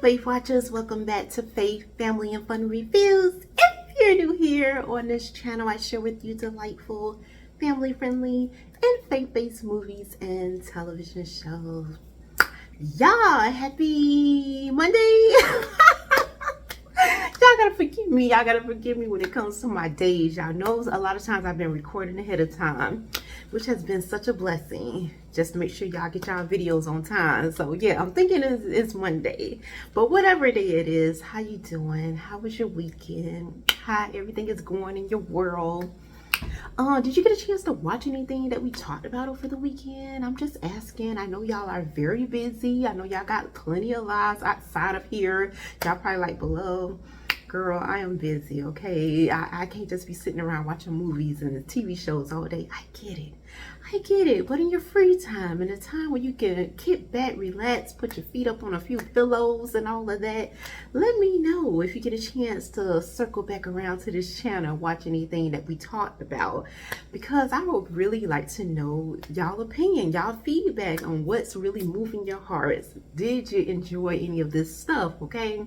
Faith Watchers, welcome back to Faith, Family, and Fun Reviews. If you're new here on this channel, I share with you delightful, family-friendly, and faith-based movies and television shows. Y'all, happy Monday! Y'all gotta forgive me. Y'all gotta forgive me when it comes to my days. Y'all know a lot of times I've been recording ahead of time, which has been such a blessing. Just to make sure y'all get y'all videos on time. So yeah, I'm thinking it's Monday. But whatever day it is, how you doing? How was your weekend? How everything is going in your world? Did you get a chance to watch anything that we talked about over the weekend? I'm just asking. I know y'all are very busy. I know y'all got plenty of lives outside of here. Y'all probably like, below. Girl, I am busy, okay? I can't just be sitting around watching movies and TV shows all day. I get it. But in your free time, in a time where you can kick back, relax, put your feet up on a few pillows and all of that, let me know if you get a chance to circle back around to this channel, watch anything that we talked about. Because I would really like to know y'all opinion, y'all feedback on what's really moving your hearts. Did you enjoy any of this stuff, okay?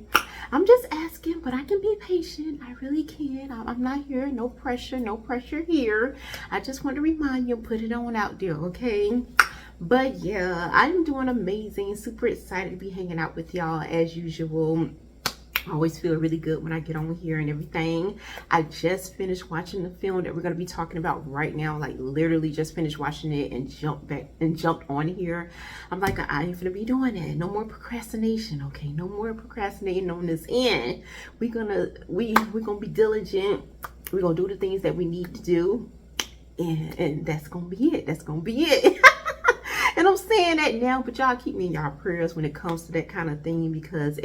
I'm just asking, but I can be patient. I really can. I'm not here. No pressure here. I just want to remind you, put it on out there, okay? But yeah, I'm doing amazing. Super excited to be hanging out with y'all as usual. I always feel really good when I get on here and everything. I just finished watching the film that we're going to be talking about right now. Like literally just finished watching it and jumped on here. I'm like, I ain't gonna be doing that. No more procrastination, okay? No more procrastinating on this end. We're gonna be diligent. We're gonna do the things that we need to do, and that's gonna be it. That's gonna be it. And I'm saying that now, but y'all keep me in y'all prayers when it comes to that kind of thing, because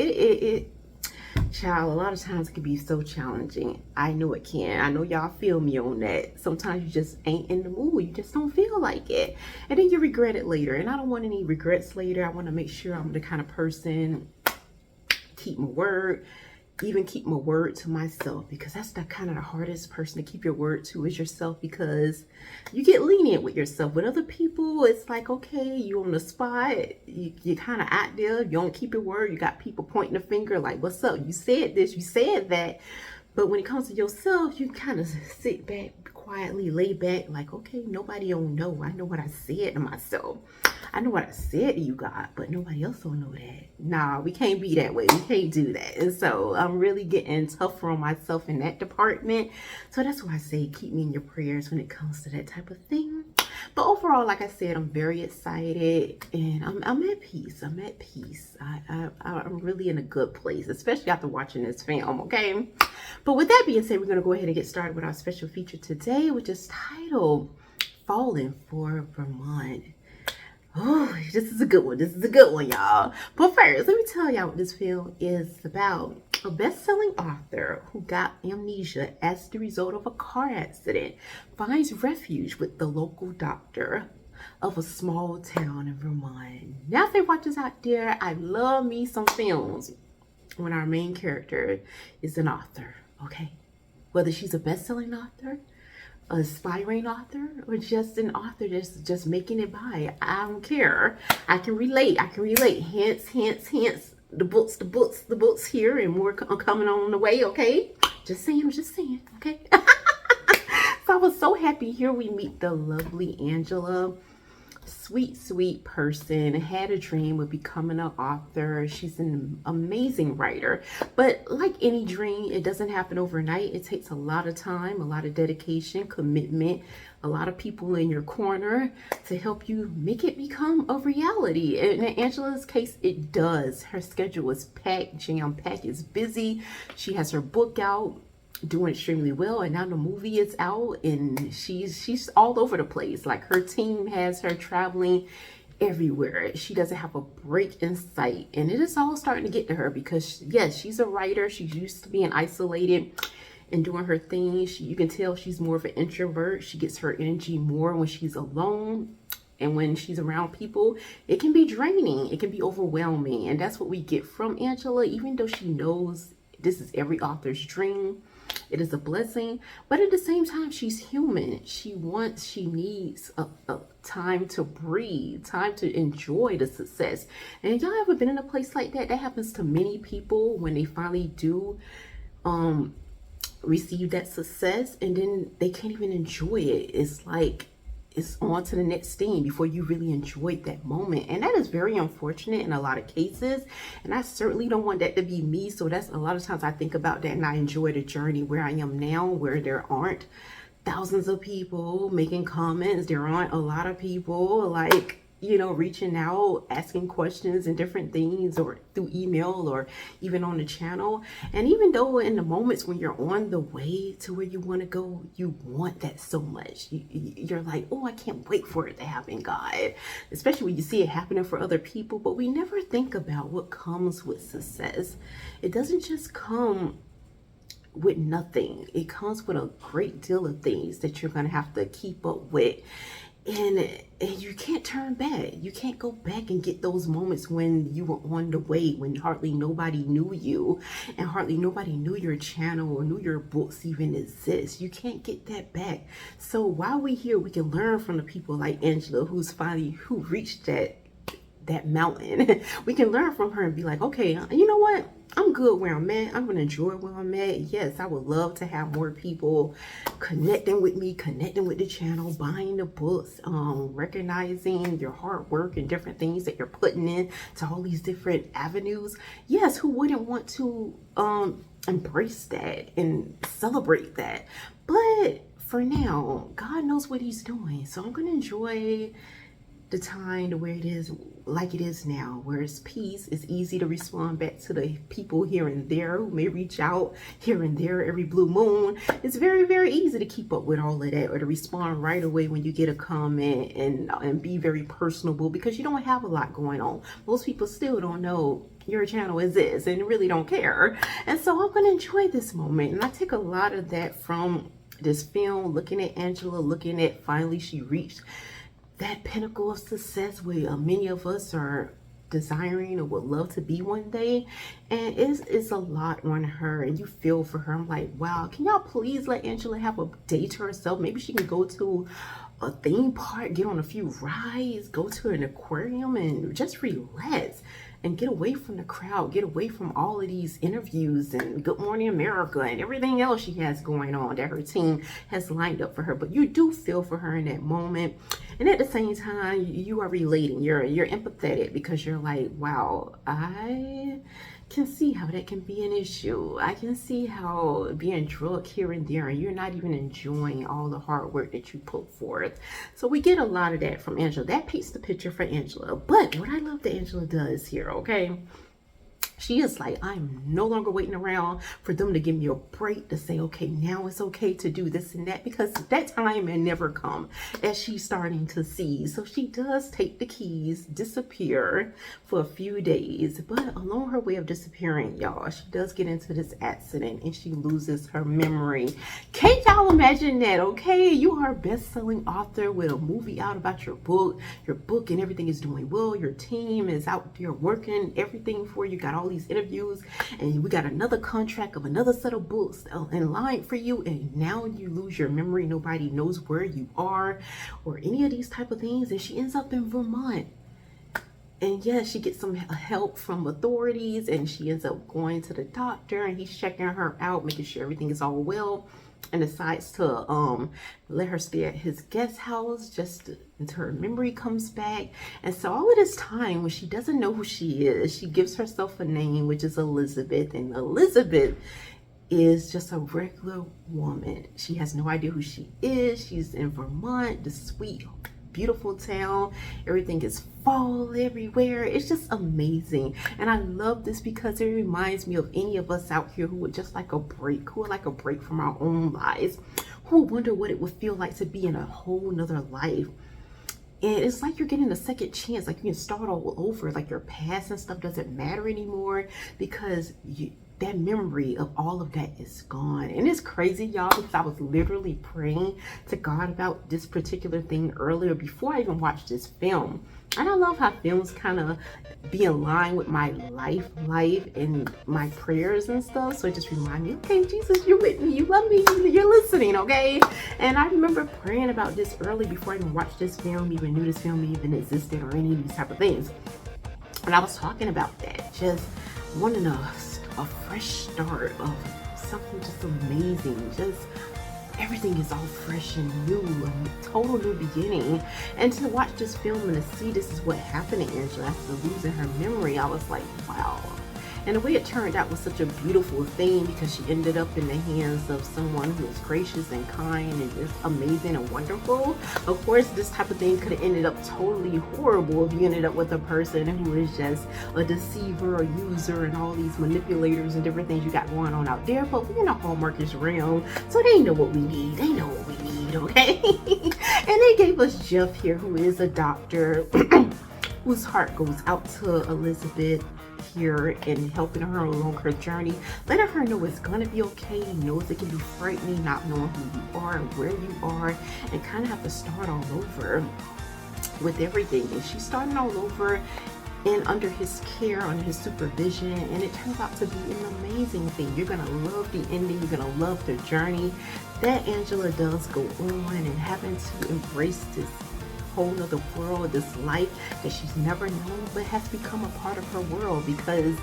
child, a lot of times it can be so challenging. I know it can. I know y'all feel me on that. Sometimes you just ain't in the mood. You just don't feel like it. And then you regret it later. And I don't want any regrets later. I want to make sure I'm the kind of person, keep my word, even keep my word to myself, because that's the kind of the hardest person to keep your word to is yourself, because you get lenient with yourself. With other people, it's like, okay, you on the spot, you kind of out there, you don't keep your word, you got people pointing the finger like, what's up, you said this, you said that. But when it comes to yourself, you kind of sit back quietly, lay back like, okay, nobody don't know. I know what I said to myself. I know what I said to you, God, but nobody else don't know that. Nah, we can't be that way. We can't do that. And so I'm really getting tougher on myself in that department. So that's why I say keep me in your prayers when it comes to that type of thing. But overall, like I said, I'm very excited and I'm at peace. I'm at peace. I'm really in a good place, especially after watching this film, okay? But with that being said, we're going to go ahead and get started with our special feature today, which is titled Falling For Vermont. Oh, this is a good one. This is a good one, y'all. But first, let me tell y'all what this film is about. A best-selling author who got amnesia as the result of a car accident finds refuge with the local doctor of a small town in Vermont. Now, if watchers out there, I love me some films when our main character is an author, okay? Whether she's a best-selling author, an aspiring author, or just an author that's just making it by. I don't care. I can relate. Hence, the books here, and more coming on the way, okay? Just saying, okay? So I was so happy. Here we meet the lovely Angela. Sweet person, had a dream of becoming an author. She's an amazing writer, but like any dream, it doesn't happen overnight. It takes a lot of time, a lot of dedication, commitment, a lot of people in your corner to help you make it become a reality. And in Angela's case, it does. Her schedule is packed, jam-packed, is busy. She has her book out, doing extremely well, and now the movie is out, and she's all over the place. Like, her team has her traveling everywhere. She doesn't have a break in sight, and it is all starting to get to her, because yes, she's a writer. She's used to being isolated and doing her thing. You can tell she's more of an introvert. She gets her energy more when she's alone, and when she's around people, it can be draining, it can be overwhelming. And that's what we get from Angela. Even though she knows this is every author's dream, It is a blessing, but at the same time, she's human. She needs a time to breathe, time to enjoy the success. And y'all ever been in a place like that? That happens to many people when they finally do receive that success, and then they can't even enjoy it. It's like it's on to the next thing before you really enjoyed that moment. And that is very unfortunate in a lot of cases, and I certainly don't want that to be me. So that's a lot of times I think about that, and I enjoy the journey where I am now, where there aren't thousands of people making comments, there aren't a lot of people like, you know, reaching out, asking questions and different things, or through email or even on the channel. And even though in the moments when you're on the way to where you want to go, you want that so much. You're like, oh, I can't wait for it to happen, God. Especially when you see it happening for other people. But we never think about what comes with success. It doesn't just come with nothing. It comes with a great deal of things that you're going to have to keep up with. And you can't turn back. You can't go back and get those moments when you were on the way, when hardly nobody knew you and hardly nobody knew your channel or knew your books even exist. You can't get that back. So while we're here, we can learn from the people like Angela, who reached that mountain. We can learn from her and be like, okay, you know what? I'm good where I'm at. I'm going to enjoy where I'm at. Yes, I would love to have more people connecting with me, connecting with the channel, buying the books, recognizing your hard work and different things that you're putting in to all these different avenues. Yes, who wouldn't want to embrace that and celebrate that? But for now, God knows what he's doing. So I'm going to enjoy the time to where it is like it is now, where it's peace. It's easy to respond back to the people here and there who may reach out here and there every blue moon. It's very, very easy to keep up with all of that, or to respond right away when you get a comment, and be very personable, because you don't have a lot going on. Most people still don't know your channel exists and really don't care. And so I'm going to enjoy this moment, and I take a lot of that from this film, looking at Angela, looking at finally she reached that pinnacle of success where many of us are desiring or would love to be one day. And it's a lot on her, and you feel for her. I'm like, wow, can y'all please let Angela have a day to herself? Maybe she can go to a theme park, get on a few rides, go to an aquarium and just relax and get away from the crowd, get away from all of these interviews and Good Morning America and everything else she has going on that her team has lined up for her. But you do feel for her in that moment. And at the same time, you are relating, you're empathetic, because you're like, wow, I can see how that can be an issue. I can see how being drugged here and there, and you're not even enjoying all the hard work that you put forth. So we get a lot of that from Angela. That paints the picture for Angela. But what I love that Angela does here, okay, she is like, I'm no longer waiting around for them to give me a break to say, okay, now it's okay to do this and that, because that time may never come, as she's starting to see. So she does take the keys, disappear for a few days. But along her way of disappearing, y'all, she does get into this accident and she loses her memory. Can't y'all imagine that? Okay, you are a best-selling author with a movie out about your book and everything is doing well. Your team is out there working everything for you. Got all these interviews, and we got another contract of another set of books in line for you, and now you lose your memory. Nobody knows where you are or any of these type of things, and she ends up in Vermont. And yes, she gets some help from authorities, and she ends up going to the doctor, and he's checking her out, making sure everything is all well, and decides to let her stay at his guest house just until her memory comes back. And so all of this time, when she doesn't know who she is, she gives herself a name, which is Elizabeth. And Elizabeth is just a regular woman. She has no idea who she is. She's in Vermont, the sweet, beautiful town. Everything is fall everywhere. It's just amazing. And I love this because it reminds me of any of us out here who would just like a break, who would like a break from our own lives, who wonder what it would feel like to be in a whole nother life. And it's like you're getting a second chance, like you can start all over, like your past and stuff doesn't matter anymore, because that memory of all of that is gone. And it's crazy, y'all, because I was literally praying to God about this particular thing earlier before I even watched this film. And I love how films kind of be in line with my life and my prayers and stuff. So it just remind me, okay, Jesus, you're with me, you love me, you're listening, okay? And I remember praying about this early before I even watched this film, even knew this film even existed or any of these type of things. And I was talking about that, just wanting a fresh start of something just amazing, just everything is all fresh and new, a total new beginning. And to watch this film and to see this is what happened to Angela after losing her memory, I was like, wow. And the way it turned out was such a beautiful thing, because she ended up in the hands of someone who is gracious and kind and just amazing and wonderful. Of course, this type of thing could have ended up totally horrible if you ended up with a person who is just a deceiver, a user, and all these manipulators and different things you got going on out there. But we're in a Hallmarkish realm, so they know what we need. They know what we need, okay? And they gave us Jeff here, who is a doctor whose heart goes out to Elizabeth here and helping her along her journey, letting her know it's gonna be okay. He knows it can be frightening not knowing who you are and where you are, and kind of have to start all over with everything. And she's starting all over and under his care, under his supervision, and it turns out to be an amazing thing. You're gonna love the ending, you're gonna love the journey that Angela does go on, and having to embrace this whole other world, this life that she's never known but has become a part of her world, because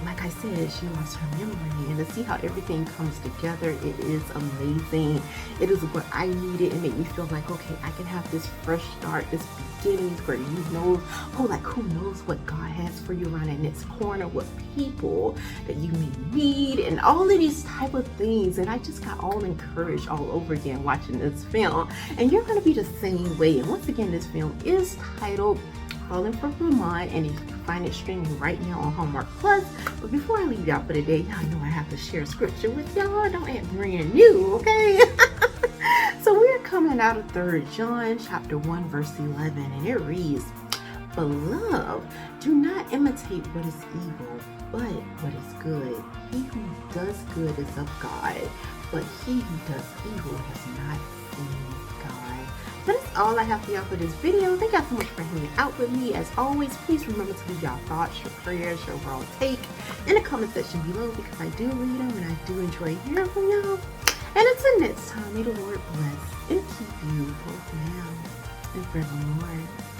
like I said, she lost her memory. And to see how everything comes together, it is amazing. It is what I needed. It made me feel like, okay, I can have this fresh start, this beginning where you know, who knows what God has for you around that next corner, what people that you may meet, and all of these type of things. And I just got all encouraged all over again watching this film. And you're going to be the same way. And once again, this film is titled Falling For Vermont, and you can find it streaming right now on Hallmark Plus. But before I leave y'all for the day, y'all know I have to share scripture with y'all. Don't act brand new, okay? So we're coming out of 3rd John chapter 1 verse 11, and it reads, "Beloved, do not imitate what is evil, but what is good. He who does good is of God, but he who does evil has not seen God." So that's all I have for y'all for this video. Thank y'all so much for hanging out with me. As always, please remember to leave y'all thoughts, your prayers, your overall take in the comment section below, because I do read them and I do enjoy hearing from y'all. And until next time, may the Lord bless and keep you both now and forevermore.